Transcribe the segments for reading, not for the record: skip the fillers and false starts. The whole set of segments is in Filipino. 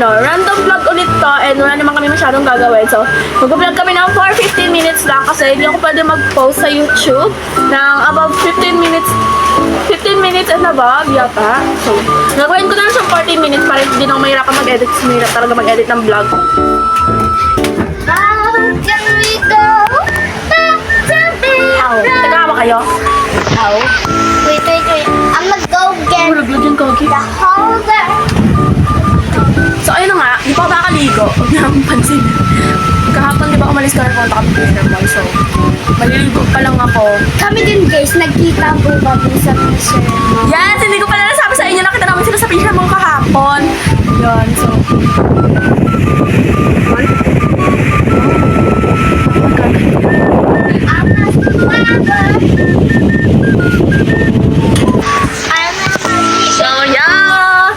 random vlog ulit to and wala naman kami masyadong gagawin. So, mag-vlog kami ng for 15 minutes lang kasi hindi ako pwede mag-post sa YouTube ng about 15 minutes and above yata. So, gagawin ko na lang siyang 14 minutes para hindi na ako mahirapan mag-edit. Mahirap talaga mag-edit ng vlog. How can we go back to be Tagawa kayo? How? Wait. I'm gonna go get Hulog yung kogi. the holder. So, ayun na nga, di pa ako nakakaligo. Huwag niyo akong pansin. Kahapon, di ba, umalis ka na punta kami Fisher Mall. So, maliligo pa lang ako. Kami din guys, nagkita po kami sa Fisher Mall. Yes! Hindi ko pala nasabi sa inyo. Nakita namin sila sa Fisher Mall kahapon. Yun, so. So, yeah!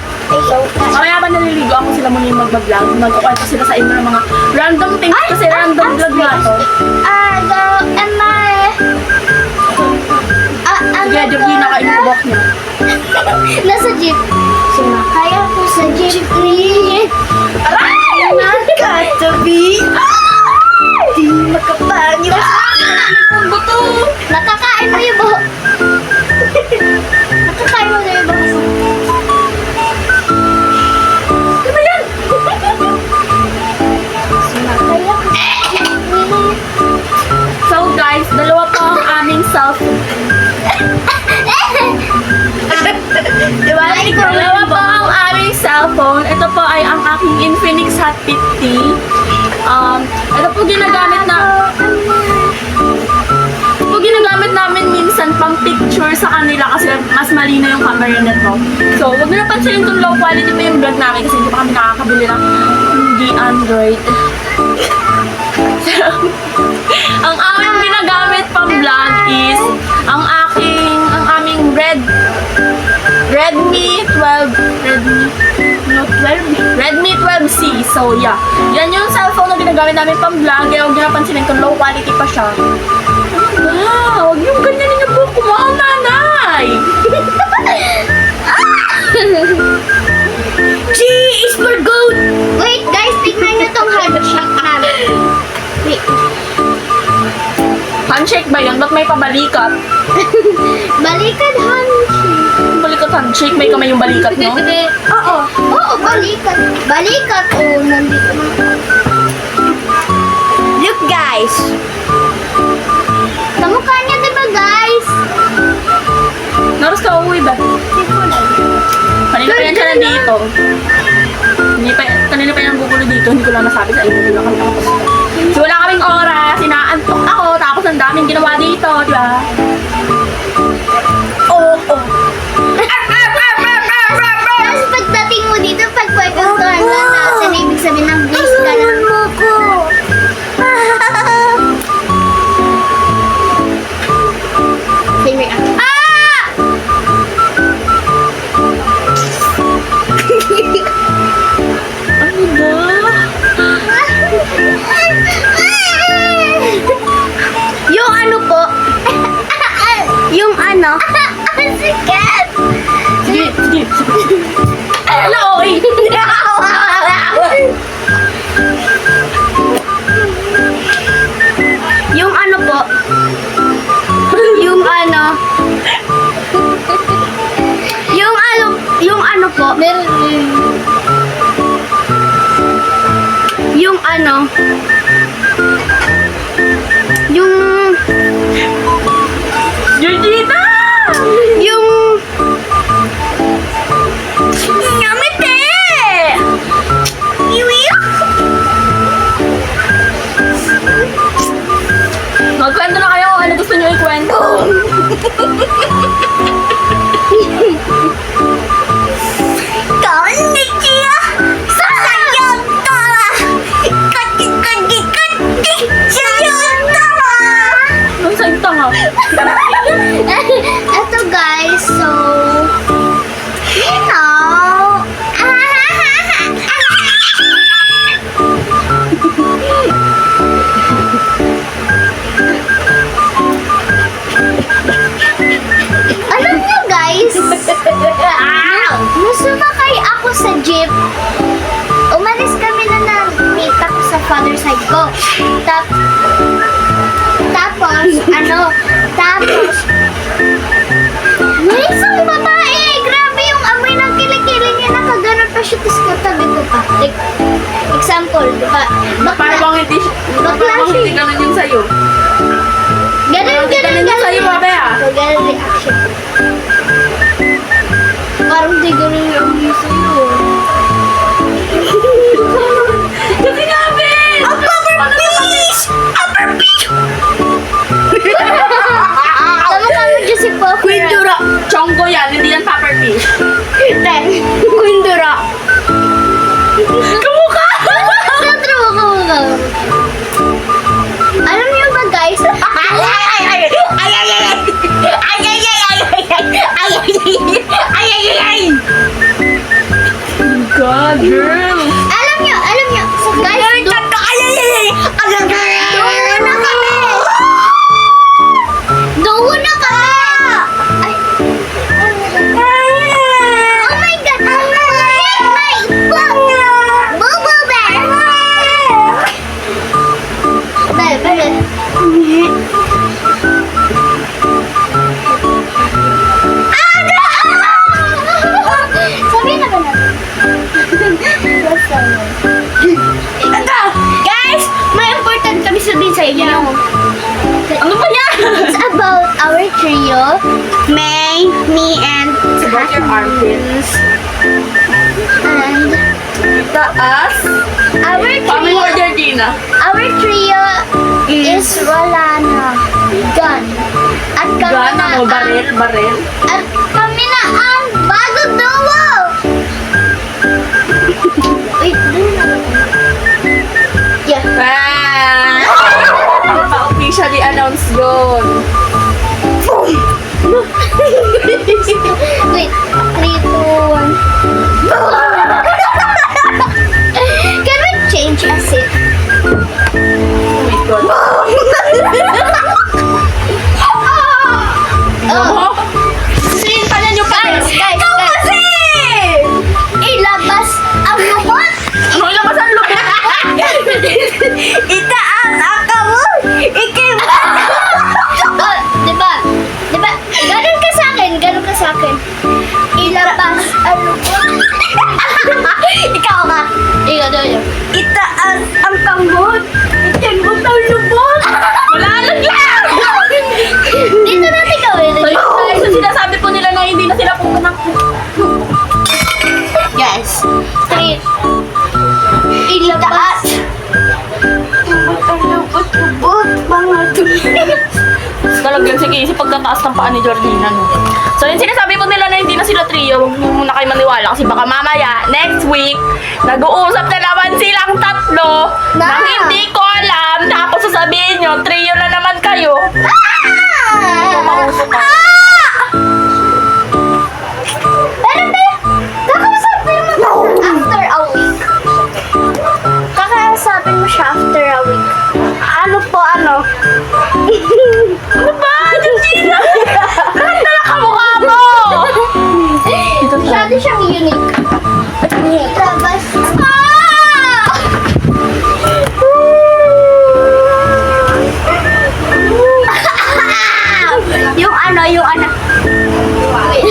Mamaya ba naliligo ako sila muna yung mag-vlog? Mag-ukwento sila sa inyo ng mga random things kasi random vlog nga to. Sige, Jerry, nakainubok niya. Nasa jeep. Sumakay ako sa jeepney. Aray! Nakatabi. Di makapangyo. Ang buto! Nakakain mo yung buhok. Nakakain mo na yung buhok. Ano ba yan? Sumakay ako sa jeepney. So guys, dalawa po ang aming Diba? Dalawa po ang aming cellphone. Ito po ay ang aking Infinix Hot 50. Ito po ginagamit namin minsan pang picture sa kanila kasi mas malinaw yung camera nito. So, huwag nyo napansinin kung low quality pa yung vlog namin kasi hindi pa kami nakakabili ng hindi Android. So, ang aming ginagamit pang vlog is ang aming Redmi 12C. So, yeah. Yan yung cellphone na ginagamit namin pang vlog. Kaya huwag nyo napansinin kung low quality pa siya. Huwag yung ganyan yung buhok ko, mga nanay! G is for goat! Wait, guys, tignan nyo tong handshake namin. Wait. Handshake ba yun? Ba't may pabalikat? Balikan handshake. Balikat handshake? May kamay yung balikat, no? Oo. Oo, balikan. Balikan. Oo, nandito na. Look, guys. Kamukha niya, diba, guys? Naros ka uuwi ba? Kanina pa yan siya nandito. Kanina pa yan gugulo dito. Hindi ko lang nasabi sa inyo. Hindi lang kami nakapos. So, wala kaming oras. Sinaantok ako. Tapos ang daming ginawa dito. Di ba? Oo. Tapos pagdating mo dito, pagpagkastuhan ka natin, ibig sabihin ng base ka na. Sige, Ano ba? Yung ano po? Yung ano? Sikat! Sige. Hello, oy! Yung ano po? Yung ano? Yung ano po? Yung ano? Yung Georgina! Yung Yamete! Magkwento na kayo. Ano gusto nyo ikwento? Konnichiwa! Sasayang ka! Kati-kati-kati! Sayang ka! Ang sa'yo tanga. Ito guys, so you know, bahay ko. Tapos, may isang babae. Grabe yung amoy ng kilikili niya. Nakaganon pa siya. Tapos katabi ko pa. Like, example, diba? Para bang hindi, Bakla para bang siya. hindi ganun yung sa'yo. Ganun Ganun yung sa'yo, mamaya. So, ganun reaction. Parang di ganun yung amoy sa'yo. Kasi nga, Ben! Upper piece! Upper piece! Tama ka mo dyan si Poker. Quindura! Chonggo yan, hindi yan pepper fish. Quindura. Kamukha! Santro mo ka. Alam niyo ba guys? God, girl! Alam niyo. Guys, doon na kami. Ay. Oh my God. My Boo Bear. Dahil. Sabihin na ba natin? Guys, may important kami sabihin sa inyo. Ano ba yan? It's about our trio. May, me, and It's about your armpits. And Taas. our Family trio, order, Gina. our trio is Rolana, Gun. At kami Gana na mo, baril, baril. At kami na ang bago duo. Wait, doon na. Yeah. Pa-officially announce yun. Wait, 3, 2, 1. Can we change a seat? Oh my God. Oh, Sin, pa niyo pa. guys. Ilabas ang lubot. Ano labas ang lupit? Itaas ang kamot. Oh, diba? Ganun ka sa akin. Ilabas ang lubot. Ikaw ka. Ikaw daw yun. Itaas ang kamot. Ikinbot ang lubot. Wala lang yan! Dito natin gawin. So yun guys, so sinasabi po nila na hindi na sila pumunta ng... Guys, 3. Ilabas. Lubot, mga Talagyan si Casey pagkataas ng paa ni Jordina, no? So yun, sinasabi po nila na hindi na sila trio. Huwag niyo muna kayo maniwala kasi baka mamaya, next week, nag-uusap na naman silang tatlo Na. na hindi ko alam. Tapos sasabihin nyo, trio na naman kayo. Mausok ka. Pero be, kakausapin mo after a week. Kakausapin mo siya after a week. Ano po, ano? Ano ba? Jordina! Lahat na lang kamukha mo! Masyado siyang unique. Labas. Yung ano. Wait.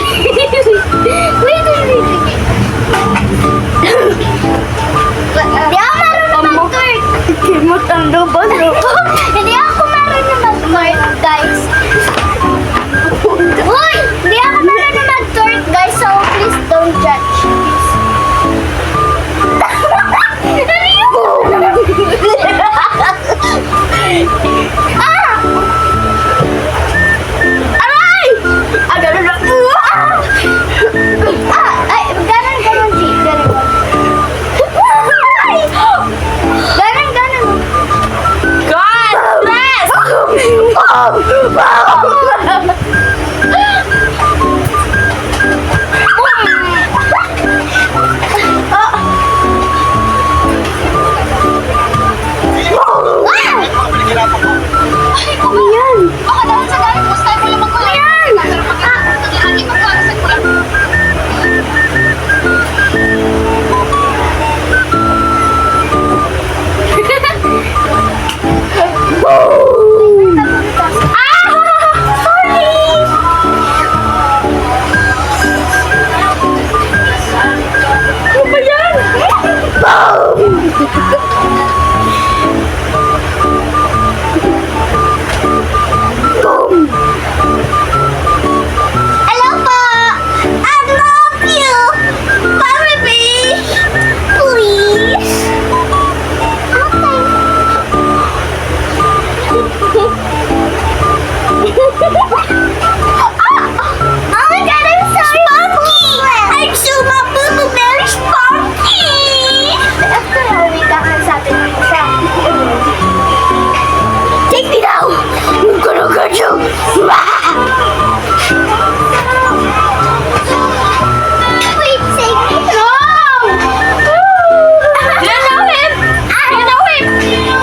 Wait. Hindi ako marunong mag-twerk. Kimot ang lubos. Hindi ako marunong mag-twerk, guys. Uy! Hindi ako marunong mag-twerk, guys. So, please don't judge. Hello po! I love you! Mommy, please! Please! Oh my god, I'm sorry! Spunky! I'm so mabuto, very spunky! After all, we got on Saturday. Take me now! I'm gonna get you! Wait, take me! No! You know him! You know him!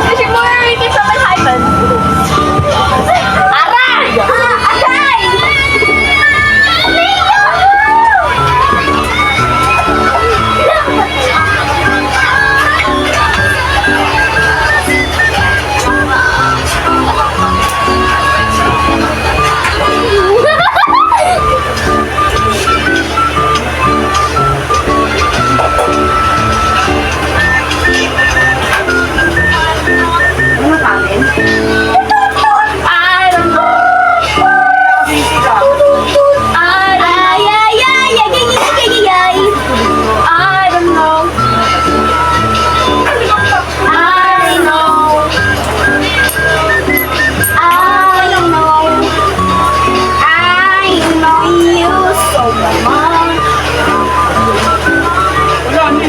Kasi mo rin sa Malhyman. Aray! Aray! I don't know. Ay, ay, ay, ay, ay, ay, ay, ay. I don't know. I know. I know. I know you so much. I know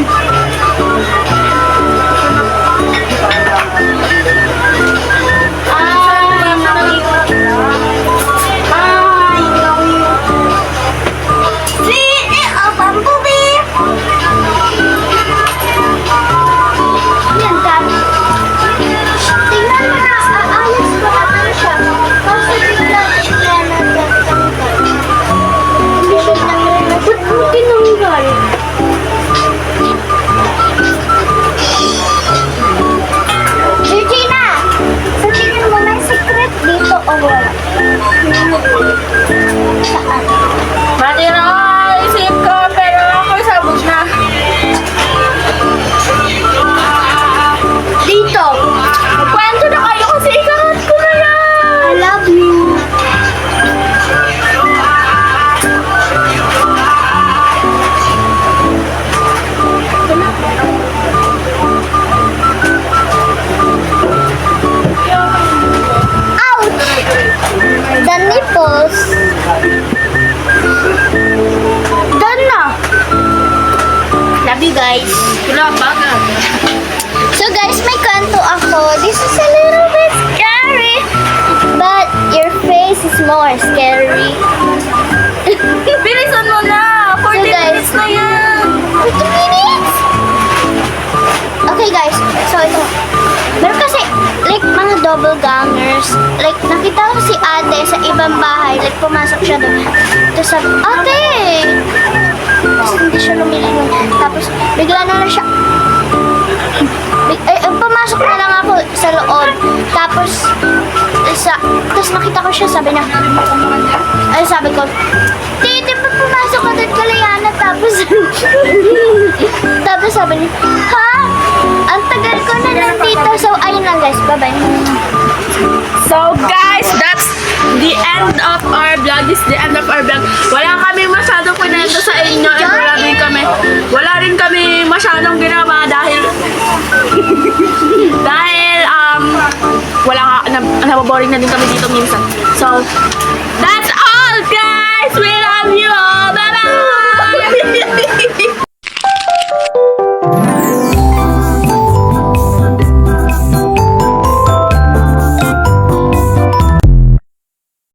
you. I know you. Sweet little bumblebee. Yan, Dad. Tingnan mo na, aayos ko naman siya. Kasi bigla natanggal. Hindi siya tanggal. Ba't mo tinanggal? Regina! Sa tingin mo may secret dito o wala? Saan? Matira isip ko, pero ako sabog na. Dito! Kwento na kayo kasi ikakat ko na yan. I love you. Ouch! The nipples. Done na. Love you guys. Kulabagan. So guys, may kanto ako. This is a little bit scary. But your face is more scary. Bilisan mo na. 40 So, guys, minutes na yan. 40 minutes? Okay guys, so ito. Meron kasi, like, mga double gangers. Like, nakita ko si ate sa ibang bahay. Like, pumasok siya doon. Tapos sabi, ate! Tapos hindi siya lumilingon. Tapos, bigla na lang siya. Pumasok na lang ako sa loob. Tapos nakita ko siya, sabi niya, ay sabi ko, Titi, ba't pumasok ka doon kalayana? Tapos, tapos sabi niya, ha? Ang tagal ko na lang dito. So, ayun lang guys. Bye-bye. So guys, that's the end of our vlog. This is the end of our vlog. Wala kami masyadong pinento sa inyo. And wala rin kami masyadong ginawa dahil wala nga, nababoring na din kami dito minsan. So, that's